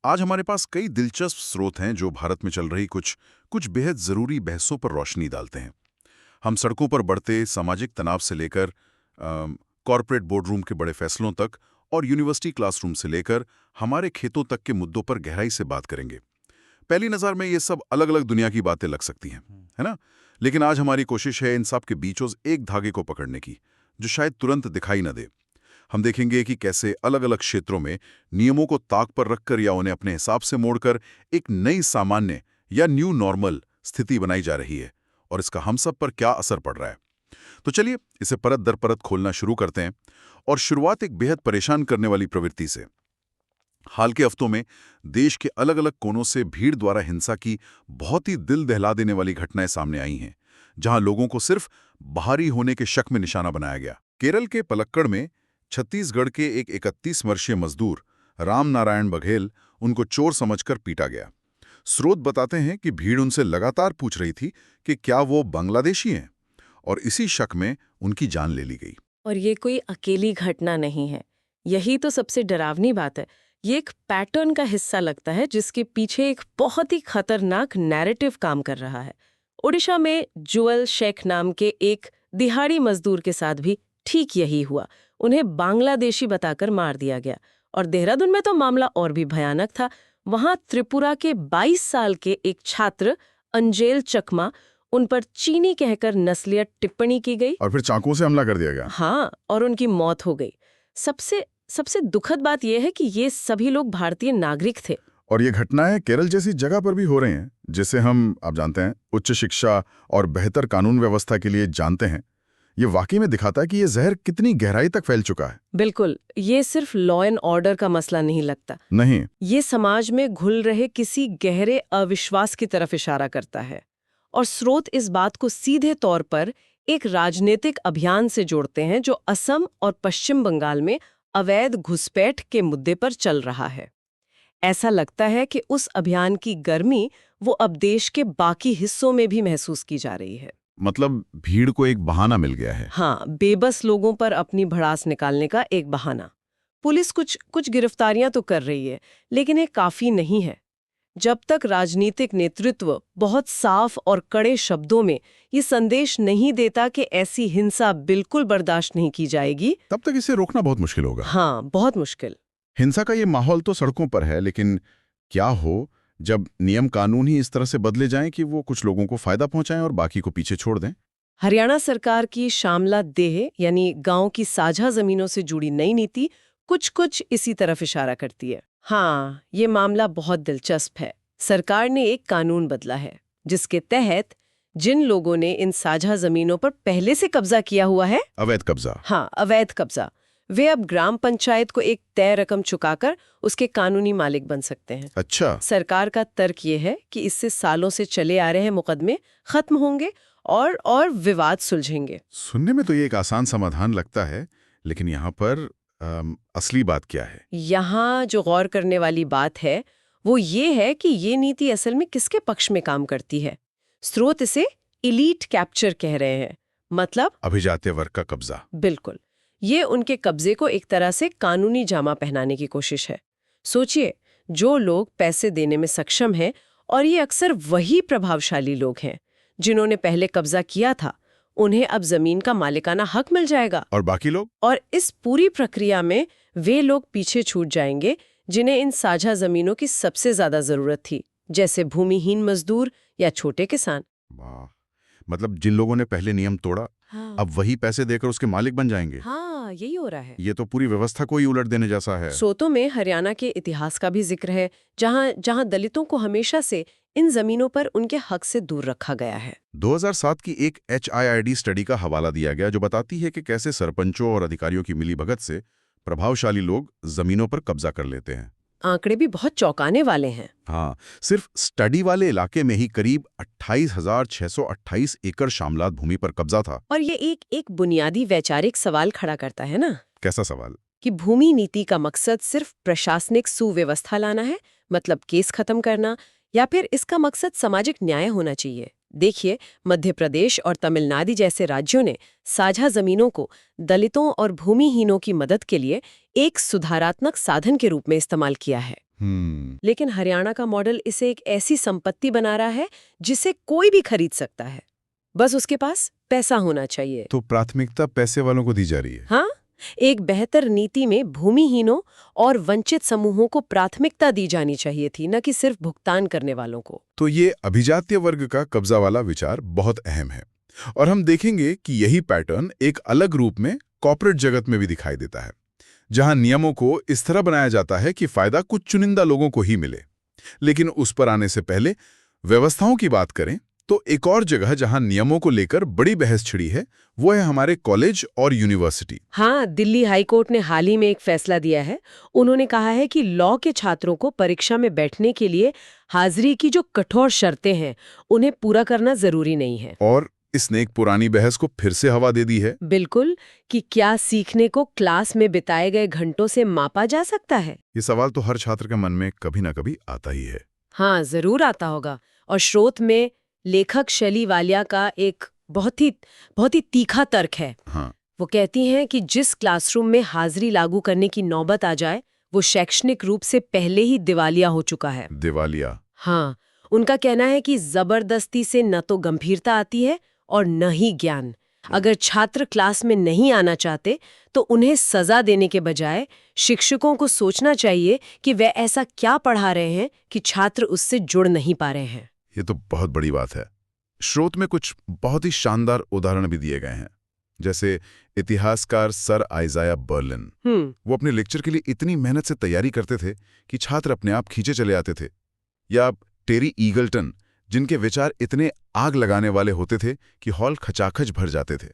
आज हमारे पास कई दिलचस्प स्रोत हैं जो भारत में चल रही कुछ कुछ बेहद जरूरी बहसों पर रोशनी डालते हैं। हम सड़कों पर बढ़ते सामाजिक तनाव से लेकर कॉरपोरेट बोर्डरूम के बड़े फैसलों तक और यूनिवर्सिटी क्लासरूम से लेकर हमारे खेतों तक के मुद्दों पर गहराई से बात करेंगे। पहली नज़र में ये सब अलग अलग दुनिया की बातें लग सकती हैं, है ना? लेकिन आज हमारी कोशिश है इन सब के बीचों एक धागे को पकड़ने की, जो शायद तुरंत दिखाई न दे। हम देखेंगे कि कैसे अलग अलग क्षेत्रों में नियमों को ताक पर रखकर या उन्हें अपने हिसाब से मोड़कर एक नई सामान्य या न्यू नॉर्मल स्थिति बनाई जा रही है, और इसका हम सब पर क्या असर पड़ रहा है। तो चलिए इसे परत दर परत खोलना शुरू करते हैं, और शुरुआत एक बेहद परेशान करने वाली प्रवृत्ति से। हाल के हफ्तों में देश के अलग अलग कोनों से भीड़ द्वारा हिंसा की बहुत ही दिल दहला देने वाली घटनाएं सामने आई हैं, जहां लोगों को सिर्फ बाहरी होने के शक में निशाना बनाया गया। केरल के पलक्कड़ में छत्तीसगढ़ के एक 31 वर्षीय मजदूर राम नारायण बघेल उनको चोर समझकर पीटा गया। स्रोत बताते हैं कि भीड़ उनसे लगातार पूछ रही थी कि क्या वो बांग्लादेशी हैं, और इसी शक में उनकी जान ले ली गई। और ये कोई अकेली घटना नहीं है। यही तो सबसे डरावनी बात है। ये एक पैटर्न का हिस्सा लगता है जिसके पीछे एक बहुत ही खतरनाक नैरेटिव काम कर रहा है। ओडिशा में जुएल शेख नाम के एक दिहाड़ी मजदूर के साथ भी ठीक यही हुआ। उन्हें बांग्लादेशी बताकर मार दिया गया। और देहरादून में तो मामला और भी भयानक था। वहां त्रिपुरा के 22 साल के एक छात्र अंजेल चकमा, उन पर चीनी कहकर नस्लीय टिप्पणी की गई और फिर चाकुओं से हमला कर दिया गया। हाँ, और उनकी मौत हो गई। सबसे दुखद बात यह है कि ये सभी लोग भारतीय नागरिक थे। और ये घटनाएं केरल जैसी जगह पर भी हो रही हैं, जिसे हम, आप जानते हैं, उच्च शिक्षा और बेहतर कानून व्यवस्था के लिए जानते हैं। ये वाकई में दिखाता है कि ये जहर कितनी गहराई तक फैल चुका है। बिल्कुल, ये सिर्फ लॉ एंड ऑर्डर का मसला नहीं लगता। नहीं, ये समाज में घुल रहे किसी गहरे अविश्वास की तरफ इशारा करता है। और स्रोत इस बात को सीधे तौर पर एक राजनीतिक अभियान से जोड़ते हैं जो असम और पश्चिम बंगाल में अवैध घुसपैठ के मुद्दे पर चल रहा है। ऐसा लगता है कि उस अभियान की गर्मी वो अब देश के बाकी हिस्सों में भी महसूस की जा रही है। मतलब भीड़ को एक बहाना मिल गया है। हाँ, बेबस लोगों पर अपनी भड़ास निकालने का एक बहाना। पुलिस कुछ गिरफ्तारियां तो कर रही है, लेकिन ये काफी नहीं है। जब तक राजनीतिक नेतृत्व बहुत साफ और कड़े शब्दों में ये संदेश नहीं देता कि ऐसी हिंसा बिल्कुल बर्दाश्त नहीं की जाएगी, तब तक इसे रोकना बहुत मुश्किल होगा। हाँ, बहुत मुश्किल। हिंसा का ये माहौल तो सड़कों पर है, लेकिन क्या हो जब नियम कानून ही इस तरह से बदले जाएं कि वो कुछ लोगों को फायदा पहुंचाएं और बाकी को पीछे छोड़ दें? हरियाणा सरकार की शामला देह यानी गांव की साझा जमीनों से जुड़ी नई नीति कुछ इसी तरफ इशारा करती है। हाँ, ये मामला बहुत दिलचस्प है। सरकार ने एक कानून बदला है जिसके तहत जिन लोगों ने इन साझा जमीनों पर पहले से कब्जा किया हुआ है, अवैध कब्जा, हाँ, अवैध कब्जा, वे अब ग्राम पंचायत को एक तय रकम चुकाकर उसके कानूनी मालिक बन सकते हैं। अच्छा। सरकार का तर्क ये है कि इससे सालों से चले आ रहे मुकदमे खत्म होंगे और विवाद सुलझेंगे। सुनने में तो ये एक आसान समाधान लगता है, लेकिन यहाँ पर असली बात क्या है? यहाँ जो गौर करने वाली बात है वो ये है कि ये नीति असल में किसके पक्ष में काम करती है। स्रोत इसे इलीट कैप्चर कह रहे हैं, मतलब अभिजात्य वर्ग का कब्जा। बिल्कुल, ये उनके कब्जे को एक तरह से कानूनी जामा पहनाने की कोशिश है। सोचिए, जो लोग पैसे देने में सक्षम हैं, और ये अक्सर वही प्रभावशाली लोग हैं जिन्होंने पहले कब्जा किया था, उन्हें अब जमीन का मालिकाना हक मिल जाएगा। और बाकी लोग? और इस पूरी प्रक्रिया में वे लोग पीछे छूट जाएंगे जिन्हें इन साझा जमीनों की सबसे ज्यादा जरूरत थी, जैसे भूमिहीन मजदूर या छोटे किसान। वाह, मतलब जिन लोगों ने पहले नियम तोड़ा, हाँ, अब वही पैसे देकर उसके मालिक बन जाएंगे। हाँ, यही हो रहा है। ये तो पूरी व्यवस्था को ही उलट देने जैसा है। सोतो में हरियाणा के इतिहास का भी जिक्र है, जहां दलितों को हमेशा से इन जमीनों पर उनके हक से दूर रखा गया है। 2007 की एक HIID स्टडी का हवाला दिया गया जो बताती है कि कैसे सरपंचों और अधिकारियों की मिलीभगत से प्रभावशाली लोग जमीनों पर कब्जा कर लेते हैं। आंकड़े भी बहुत चौंकाने वाले हैं। हाँ, सिर्फ स्टडी वाले इलाके में ही करीब 28,628 एकड़ शामलात भूमि पर कब्जा था। और ये एक बुनियादी वैचारिक सवाल खड़ा करता है ना। कैसा सवाल? कि भूमि नीति का मकसद सिर्फ प्रशासनिक सुव्यवस्था लाना है, मतलब केस खत्म करना, या फिर इसका मकसद सामाजिक न्याय होना चाहिए। देखिए, मध्य प्रदेश और तमिलनाडु जैसे राज्यों ने साझा जमीनों को दलितों और भूमिहीनों की मदद के लिए एक सुधारात्मक साधन के रूप में इस्तेमाल किया है। लेकिन हरियाणा का मॉडल इसे एक ऐसी संपत्ति बना रहा है जिसे कोई भी खरीद सकता है, बस उसके पास पैसा होना चाहिए। तो प्राथमिकता पैसे वालों को दी जा रही है। हाँ, एक बेहतर नीति में भूमिहीनों और वंचित समूहों को प्राथमिकता दी जानी चाहिए थी, न कि सिर्फ भुगतान करने वालों को। तो ये अभिजातीय वर्ग का कब्जा वाला विचार बहुत अहम है, और हम देखेंगे कि यही पैटर्न एक अलग रूप में कॉर्पोरेट जगत में भी दिखाई देता है, जहां नियमों को इस तरह बनाया जाता है कि फायदा कुछ चुनिंदा लोगों को ही मिले। लेकिन उस पर आने से पहले व्यवस्थाओं की बात करें तो एक और जगह जहां नियमों को लेकर बड़ी बहस छिड़ी है वो है हमारे कॉलेज और यूनिवर्सिटी। हाँ, दिल्ली हाई कोर्ट ने हाल ही में एक फैसला दिया है। उन्होंने कहा है कि लॉ के छात्रों को परीक्षा में बैठने के लिए हाजिरी की जो कठोर शर्तें हैं उन्हें पूरा करना जरूरी नहीं है। और इसने एक पुरानी बहस को फिर से हवा दे दी है। बिल्कुल, कि क्या सीखने को क्लास में बिताए गए घंटों से मापा जा सकता है? ये सवाल तो हर छात्र के मन में कभी ना कभी आता ही है। हाँ, जरूर आता होगा। और स्रोत में लेखक शैली वालिया का एक बहुत ही तीखा तर्क है। हाँ। वो कहती हैं कि जिस क्लासरूम में हाजिरी लागू करने की नौबत आ जाए वो शैक्षणिक रूप से पहले ही दिवालिया हो चुका है। दिवालिया? हाँ, उनका कहना है कि जबरदस्ती से न तो गंभीरता आती है और न ही ज्ञान। अगर छात्र क्लास में नहीं आना चाहते तो उन्हें सजा देने के बजाय शिक्षकों को सोचना चाहिए कि वे ऐसा क्या पढ़ा रहे हैं कि छात्र उससे जुड़ नहीं पा रहे हैं। ये तो बहुत बड़ी बात है। स्रोत में कुछ बहुत ही शानदार उदाहरण भी दिए गए हैं, जैसे इतिहासकार सर आइजाया बर्लिन। वो अपने लेक्चर के लिए इतनी मेहनत से तैयारी करते थे कि छात्र अपने आप खींचे चले आते थे। या टेरी ईगल्टन, जिनके विचार इतने आग लगाने वाले होते थे कि हॉल खचाखच भर जाते थे।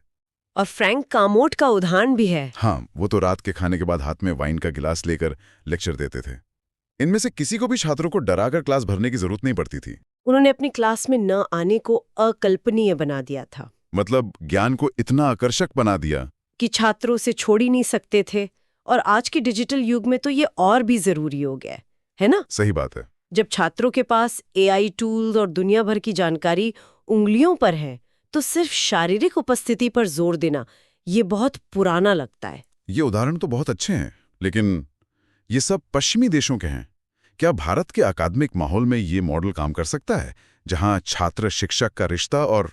और फ्रैंक कामोट का उदाहरण भी है। हाँ, वो तो रात के खाने के बाद हाथ में वाइन का गिलास लेकर लेक्चर देते थे। इनमें से किसी को भी छात्रों को डराकर क्लास भरने की जरूरत नहीं पड़ती थी। उन्होंने अपनी क्लास में न आने को अकल्पनीय बना दिया था। मतलब ज्ञान को इतना आकर्षक बना दिया कि छात्रों से छोड़ ही नहीं सकते थे। और आज के डिजिटल युग में तो ये और भी जरूरी हो गया है ना? सही बात है। जब छात्रों के पास AI टूल्स और दुनिया भर की जानकारी उंगलियों पर है तो सिर्फ शारीरिक उपस्थिति पर जोर देना ये बहुत पुराना लगता है। ये उदाहरण तो बहुत अच्छे हैं, लेकिन ये सब पश्चिमी देशों के हैं। क्या भारत के अकादमिक माहौल में ये मॉडल काम कर सकता है, जहां छात्र शिक्षक का रिश्ता और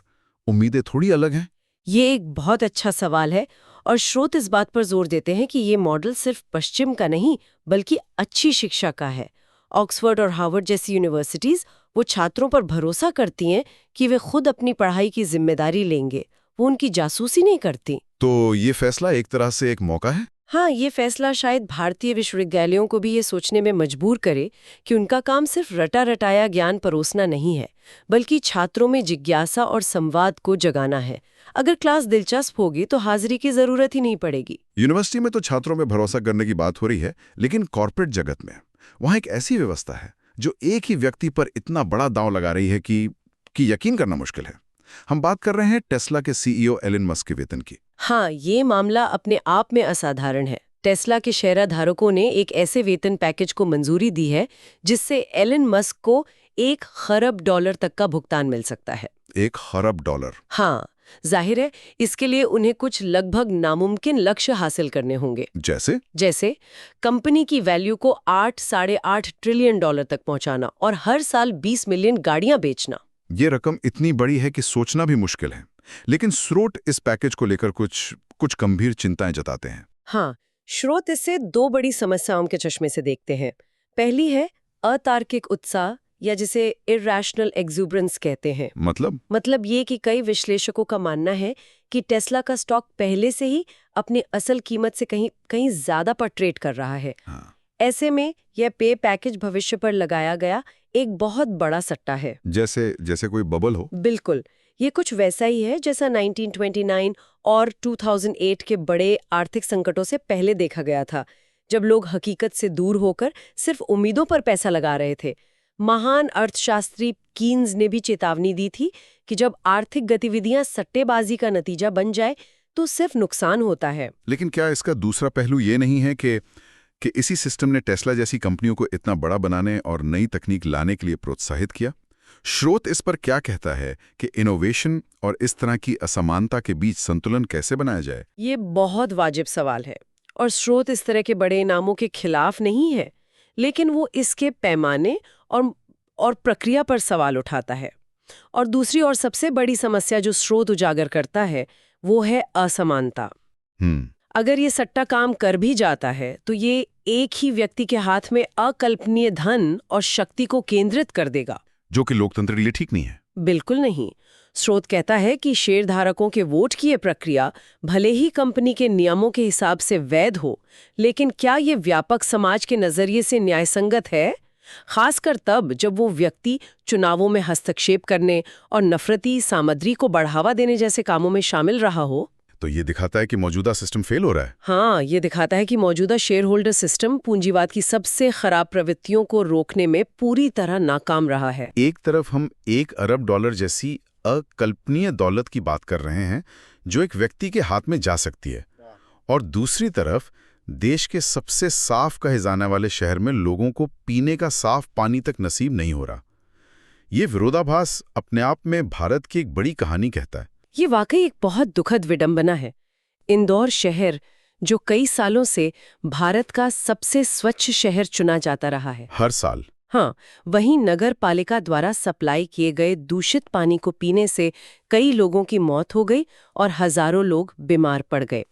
उम्मीदें थोड़ी अलग हैं? ये एक बहुत अच्छा सवाल है और स्रोत इस बात पर जोर देते हैं कि ये मॉडल सिर्फ पश्चिम का नहीं बल्कि अच्छी शिक्षा का है। ऑक्सफोर्ड और हार्वर्ड जैसी यूनिवर्सिटीज वो छात्रों पर भरोसा करती हैं कि वे खुद अपनी पढ़ाई की जिम्मेदारी लेंगे, वो उनकी जासूसी नहीं करती। तो ये फैसला एक तरह से एक मौका है। हाँ, ये फैसला शायद भारतीय विश्वविद्यालयों को भी ये सोचने में मजबूर करे कि उनका काम सिर्फ रटा रटाया ज्ञान परोसना नहीं है, बल्कि छात्रों में जिज्ञासा और संवाद को जगाना है। अगर क्लास दिलचस्प होगी तो हाजिरी की जरूरत ही नहीं पड़ेगी। यूनिवर्सिटी में तो छात्रों में भरोसा करने की बात हो रही है, लेकिन कॉर्पोरेट जगत में वहां एक ऐसी व्यवस्था है जो एक ही व्यक्ति पर इतना बड़ा दांव लगा रही है कि यकीन करना मुश्किल है। हम बात कर रहे हैं टेस्ला के CEO एलन मस्क के वेतन की। हाँ, ये मामला अपने आप में असाधारण है। टेस्ला के शेयरधारकों ने एक ऐसे वेतन पैकेज को मंजूरी दी है जिससे एलन मस्क को $1 खरब तक का भुगतान मिल सकता है। $1 खरब? हाँ, जाहिर है इसके लिए उन्हें कुछ लगभग नामुमकिन लक्ष्य हासिल करने होंगे। जैसे कंपनी की वैल्यू को $8.5 ट्रिलियन तक पहुंचाना और हर साल 20 मिलियन गाड़ियां बेचना। ये रकम इतनी बड़ी है कि सोचना भी मुश्किल है। लेकिन स्रोत इस पैकेज को लेकर कुछ गंभीर चिंताएं जताते हैं। हाँ, स्रोत इससे 2 बड़ी समस्याओं के चश्मे से देखते हैं। पहली है अतार्किक उत्साह, या जिसे इरैशनल एक्सुबरेंस कहते हैं। मतलब ये कि कई विश्लेषकों का मानना है कि टेस्ला का स्टॉक पहले से ही अपनी असल कीमत से कहीं ज्यादा पर ट्रेड कर रहा है। हाँ। ऐसे में यह पे पैकेज भविष्य पर लगाया गया एक बहुत बड़ा सट्टा है। जैसे कोई बबल हो। बिल्कुल, ये कुछ वैसा ही है जैसा 1929 और 2008 के बड़े आर्थिक संकटों से पहले देखा गया था, जब लोग हकीकत से दूर होकर सिर्फ उम्मीदों पर पैसा लगा रहे थे। महान अर्थशास्त्री कीन्स ने भी चेतावनी दी थी कि जब आर्थिक गतिविधियां सट्टेबाजी का नतीजा बन जाए तो सिर्फ नुकसान होता है। लेकिन क्या इसका दूसरा पहलू ये नहीं है कि इसी सिस्टम ने टेस्ला जैसी कंपनियों को इतना बड़ा बनाने और नई तकनीक लाने के लिए प्रोत्साहित किया? स्रोत इस पर क्या कहता है कि इनोवेशन और इस तरह की असमानता के बीच संतुलन कैसे बनाया जाए? ये बहुत वाजिब सवाल है और स्रोत इस तरह के बड़े इनामों के खिलाफ नहीं है, लेकिन वो इसके पैमाने और प्रक्रिया पर सवाल उठाता है। और दूसरी और सबसे बड़ी समस्या जो स्रोत उजागर करता है वो है असमानता। अगर ये सट्टा काम कर भी जाता है तो ये एक ही व्यक्ति के हाथ में अकल्पनीय धन और शक्ति को केंद्रित कर देगा, जो कि लोकतंत्र के लिए ठीक नहीं है। बिल्कुल नहीं। स्रोत कहता है कि शेयरधारकों के वोट की ये प्रक्रिया भले ही कंपनी के नियमों के हिसाब से वैध हो, लेकिन क्या ये व्यापक समाज के नजरिए से न्यायसंगत है? खासकर तब जब वो व्यक्ति चुनावों में हस्तक्षेप करने और नफरती सामग्री को बढ़ावा देने जैसे कामों में शामिल रहा हो। तो ये दिखाता है कि मौजूदा सिस्टम फेल हो रहा है। हाँ, ये दिखाता है कि मौजूदा शेयर होल्डर सिस्टम पूंजीवाद की सबसे खराब प्रवृत्तियों को रोकने में पूरी तरह नाकाम रहा है। एक तरफ हम $1 अरब जैसी अकल्पनीय दौलत की बात कर रहे हैं जो एक व्यक्ति के हाथ में जा सकती है, और दूसरी तरफ देश के सबसे साफ कहे जाने वाले शहर में लोगों को पीने का साफ पानी तक नसीब नहीं हो रहा। ये विरोधाभास अपने आप में भारत की एक बड़ी कहानी कहता है। ये वाकई एक बहुत दुखद विडंबना है। इंदौर शहर जो कई सालों से भारत का सबसे स्वच्छ शहर चुना जाता रहा है हर साल, हाँ, वहीं नगर पालिका द्वारा सप्लाई किए गए दूषित पानी को पीने से कई लोगों की मौत हो गई और हजारों लोग बीमार पड़ गए।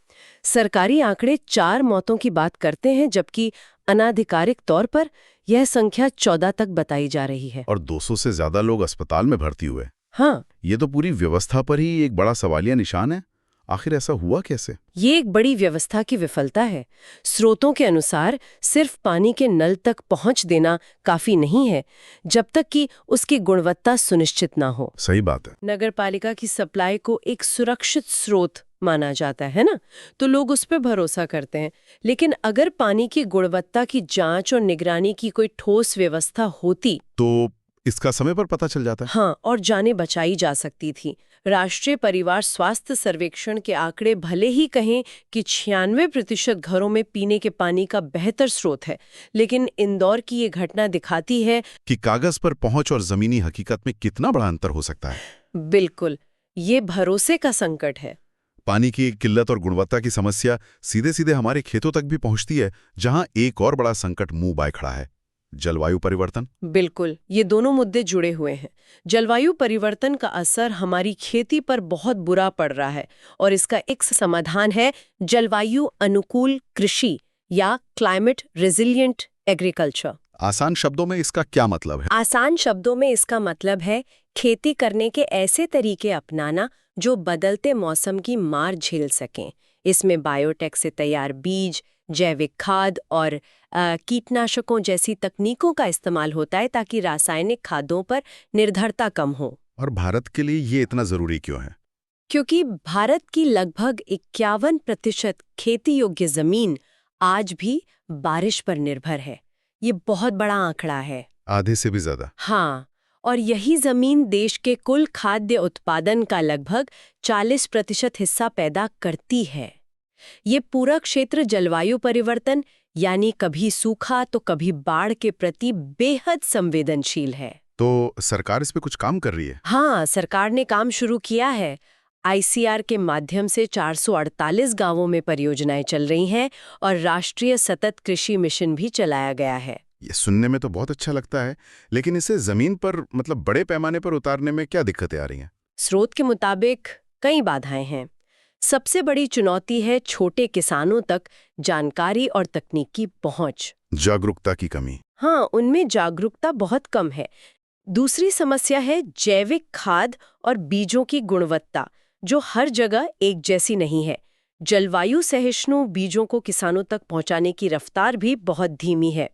सरकारी आंकड़े 4 मौतों की बात करते हैं, जबकि अनाधिकारिक तौर पर यह संख्या 14 तक बताई जा रही है। और 200 से ज्यादा लोग अस्पताल में भर्ती हुए। हाँ, ये तो पूरी व्यवस्था पर ही एक बड़ा सवालिया निशान है। आखिर ऐसा हुआ कैसे? ये एक बड़ी व्यवस्था की विफलता है। स्रोतों के अनुसार सिर्फ पानी के नल तक पहुंच देना काफी नहीं है जब तक कि उसकी गुणवत्ता सुनिश्चित ना हो। सही बात है। नगरपालिका की सप्लाई को एक सुरक्षित स्रोत माना जाता है ना, तो लोग उस पर भरोसा करते हैं। लेकिन अगर पानी की गुणवत्ता की जांच और निगरानी की कोई ठोस व्यवस्था होती तो इसका समय पर पता चल जाता है। हाँ, और जानें बचाई जा सकती थी। राष्ट्रीय परिवार स्वास्थ्य सर्वेक्षण के आंकड़े भले ही कहें कि 96% घरों में पीने के पानी का बेहतर स्रोत है, लेकिन इंदौर की ये घटना दिखाती है कि कागज पर पहुंच और जमीनी हकीकत में कितना बड़ा अंतर हो सकता है। बिल्कुल, ये भरोसे का संकट है। पानी की किल्लत और गुणवत्ता की समस्या सीधे सीधे हमारे खेतों तक भी पहुंचती है, जहां एक और बड़ा संकट मुंह बाय खड़ा है, जलवायु परिवर्तन। बिल्कुल, ये दोनों मुद्दे जुड़े हुए हैं। जलवायु परिवर्तन का असर हमारी खेती पर बहुत बुरा पड़ रहा है, और इसका एक समाधान है जलवायु अनुकूल कृषि या क्लाइमेट रेजिलिएंट एग्रीकल्चर। आसान शब्दों में इसका क्या मतलब है? आसान शब्दों में इसका मतलब है खेती करने के ऐसे तरीके अपनाना जो बदलते मौसम की मार झेल सकें। इसमें बायोटेक से तैयार बीज, जैविक खाद और कीटनाशकों जैसी तकनीकों का इस्तेमाल होता है ताकि रासायनिक खादों पर निर्भरता कम हो। और भारत के लिए ये इतना जरूरी क्यों है? क्योंकि भारत की लगभग 51% खेती योग्य जमीन आज भी बारिश पर निर्भर है। ये बहुत बड़ा आंकड़ा है। आधे से भी ज्यादा। हाँ, और यही जमीन देश के कुल खाद्य उत्पादन का लगभग 40% हिस्सा पैदा करती है। ये पूरा क्षेत्र जलवायु परिवर्तन यानी कभी सूखा तो कभी बाढ़ के प्रति बेहद संवेदनशील है। तो सरकार इस पे कुछ काम कर रही है? हाँ, सरकार ने काम शुरू किया है। ICR के माध्यम से 448 गांवों में परियोजनाएं चल रही हैं और राष्ट्रीय सतत कृषि मिशन भी चलाया गया है। ये सुनने में तो बहुत अच्छा लगता है, लेकिन इसे जमीन पर मतलब बड़े पैमाने पर उतारने में क्या दिक्कतें आ रही हैं? स्रोत के मुताबिक कई बाधाएं हैं। सबसे बड़ी चुनौती है छोटे किसानों तक जानकारी और तकनीक की पहुंच। जागरूकता की कमी। हाँ, उनमें जागरूकता बहुत कम है। दूसरी समस्या है जैविक खाद और बीजों की गुणवत्ता, जो हर जगह एक जैसी नहीं है। जलवायु सहिष्णु बीजों को किसानों तक पहुंचाने की रफ्तार भी बहुत धीमी है।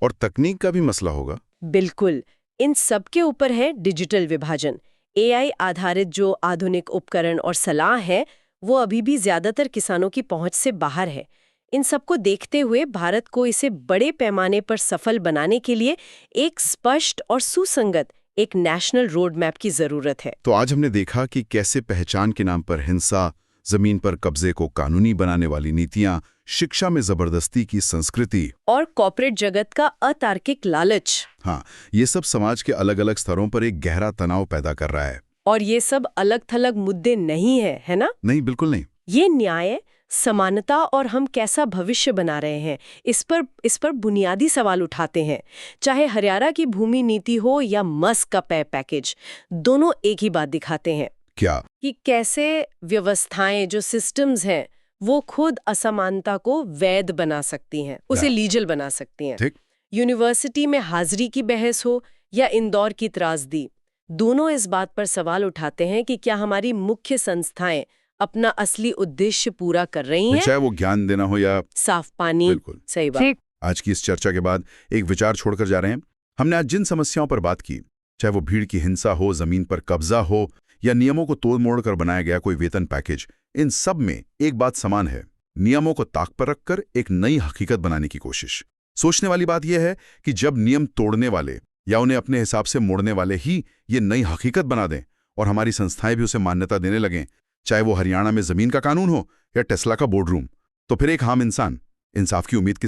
और तकनीक का भी मसला होगा। बिल्कुल, इन सब के ऊपर है डिजिटल विभाजन। AI आधारित जो आधुनिक उपकरण और सलाह है वो अभी भी ज्यादातर किसानों की पहुंच से बाहर है। इन सबको देखते हुए भारत को इसे बड़े पैमाने पर सफल बनाने के लिए एक स्पष्ट और सुसंगत एक नेशनल रोड मैप की जरूरत है। तो आज हमने देखा कि कैसे पहचान के नाम पर हिंसा, जमीन पर कब्जे को कानूनी बनाने वाली नीतियां, शिक्षा में जबरदस्ती की संस्कृति और कॉर्पोरेट जगत का अतार्किक लालच, हाँ, ये सब समाज के अलग अलग स्तरों पर एक गहरा तनाव पैदा कर रहा है। और ये सब अलग थलग मुद्दे नहीं है ना? नहीं, बिल्कुल नहीं। ये न्याय, समानता और हम कैसा भविष्य बना रहे हैं, इस पर बुनियादी सवाल उठाते हैं। चाहे हरियाणा की भूमि नीति हो या मस्क का पैकेज, दोनों एक ही बात दिखाते हैं क्या? कि कैसे व्यवस्थाएं, जो सिस्टम्स हैं, वो खुद असमानता को वैध बना सकती हैं, उसे लीगल बना सकती हैं। ठीक। यूनिवर्सिटी में हाजिरी की बहस हो या इंदौर की त्रासदी, दोनों इस बात पर सवाल उठाते हैं कि क्या हमारी मुख्य संस्थाएं अपना असली उद्देश्य पूरा कर रही हैं, चाहे वो ज्ञान देना हो या साफ पानी। बिल्कुल सही बात। आज की इस चर्चा के बाद एक विचार छोड़कर जा रहे हैं। हमने आज जिन समस्याओं पर बात की, चाहे वो भीड़ की हिंसा हो, जमीन पर कब्जा हो या नियमों को तोड़ मोड़ कर बनाया गया कोई वेतन पैकेज, इन सब में एक बात समान है, नियमों को ताक पर रखकर एक नई हकीकत बनाने की कोशिश। सोचने वाली बात यह है कि जब नियम तोड़ने वाले या उन्हें अपने हिसाब से मोड़ने वाले ही ये नई हकीकत बना दें और हमारी संस्थाएं भी उसे मान्यता देने लगें, चाहे वो हरियाणा में जमीन का कानून हो या टेस्ला का बोर्ड रूम, तो फिर एक आम इंसान इंसाफ की उम्मीद किस